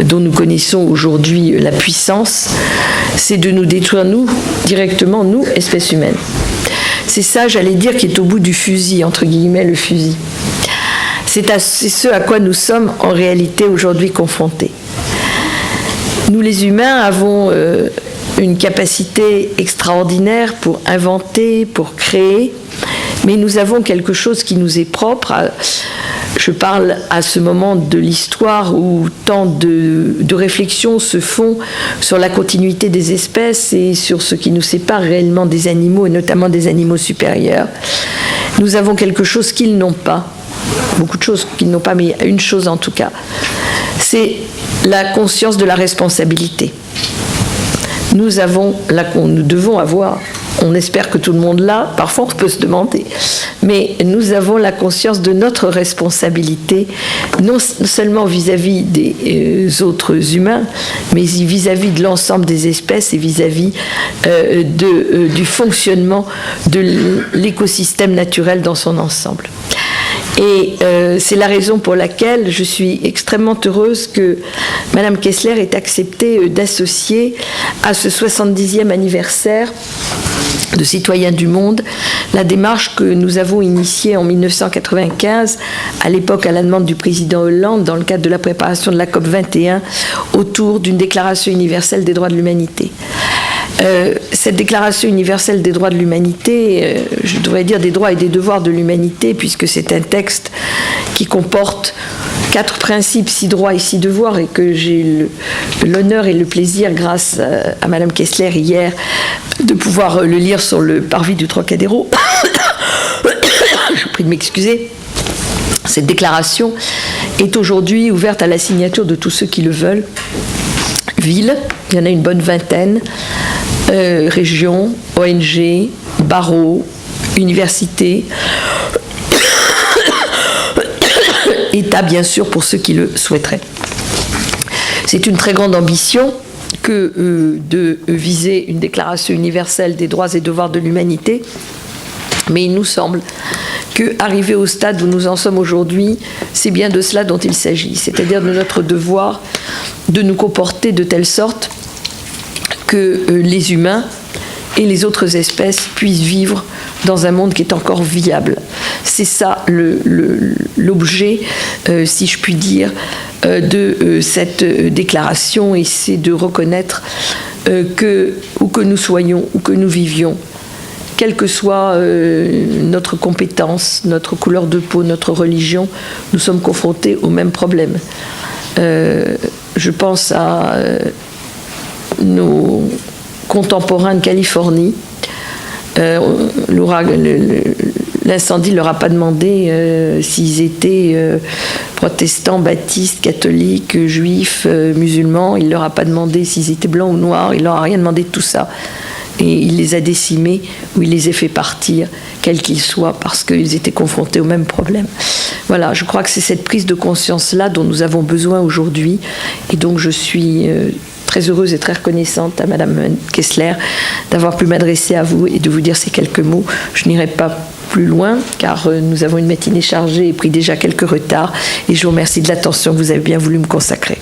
dont nous connaissons aujourd'hui la puissance, c'est de nous détruire, nous, directement, nous, espèce humaine. C'est ça, j'allais dire, qui est au bout du fusil, entre guillemets, le fusil. C'est ce à quoi nous sommes en réalité aujourd'hui confrontés. Nous, les humains, avons une capacité extraordinaire pour inventer, pour créer, mais nous avons quelque chose qui nous est propre. Je parle à ce moment de l'histoire où tant de réflexions se font sur la continuité des espèces et sur ce qui nous sépare réellement des animaux, et notamment des animaux supérieurs. Nous avons quelque chose qu'ils n'ont pas, beaucoup de choses qu'ils n'ont pas, mais une chose en tout cas, c'est la conscience de la responsabilité. Nous devons avoir, on espère que tout le monde l'a, parfois on peut se demander, mais nous avons la conscience de notre responsabilité, non seulement vis-à-vis des autres humains, mais vis-à-vis de l'ensemble des espèces et vis-à-vis du fonctionnement de l'écosystème naturel dans son ensemble. Et c'est la raison pour laquelle je suis extrêmement heureuse que Madame Kessler ait accepté d'associer à ce 70e anniversaire de Citoyens du Monde la démarche que nous avons initiée en 1995, à l'époque à la demande du président Hollande, dans le cadre de la préparation de la COP 21, autour d'une déclaration universelle des droits de l'humanité. Cette déclaration universelle des droits de l'humanité, je devrais dire des droits et des devoirs de l'humanité, puisque c'est un texte qui comporte 4 principes, 6 droits et 6 devoirs, et que j'ai l'honneur et le plaisir, grâce à Madame Kessler hier, de pouvoir le lire sur le parvis du Trocadéro. Je vous prie de m'excuser. Cette déclaration est aujourd'hui ouverte à la signature de tous ceux qui le veulent. Villes, il y en a une bonne vingtaine, régions, ONG, barreaux, universités, État bien sûr pour ceux qui le souhaiteraient. C'est une très grande ambition que de viser une déclaration universelle des droits et devoirs de l'humanité, mais il nous semble qu'arriver au stade où nous en sommes aujourd'hui, c'est bien de cela dont il s'agit, c'est-à-dire de notre devoir de nous comporter de telle sorte que les humains et les autres espèces puissent vivre dans un monde qui est encore viable. C'est ça l'objet, si je puis dire, de cette déclaration, et c'est de reconnaître que, où que nous soyons, où que nous vivions, quelle que soit notre compétence, notre couleur de peau, notre religion, nous sommes confrontés au même problème. Je pense à nos contemporains de Californie. L'incendie ne leur a pas demandé s'ils étaient protestants, baptistes, catholiques, juifs, musulmans. Il ne leur a pas demandé s'ils étaient blancs ou noirs. Il ne leur a rien demandé de tout ça. Et il les a décimés, ou il les a fait partir, quels qu'ils soient, parce qu'ils étaient confrontés au même problème. Voilà, je crois que c'est cette prise de conscience-là dont nous avons besoin aujourd'hui. Et donc je suis très heureuse et très reconnaissante à Madame Kessler d'avoir pu m'adresser à vous et de vous dire ces quelques mots. Je n'irai pas plus loin, car nous avons une matinée chargée et pris déjà quelques retards. Et je vous remercie de l'attention que vous avez bien voulu me consacrer.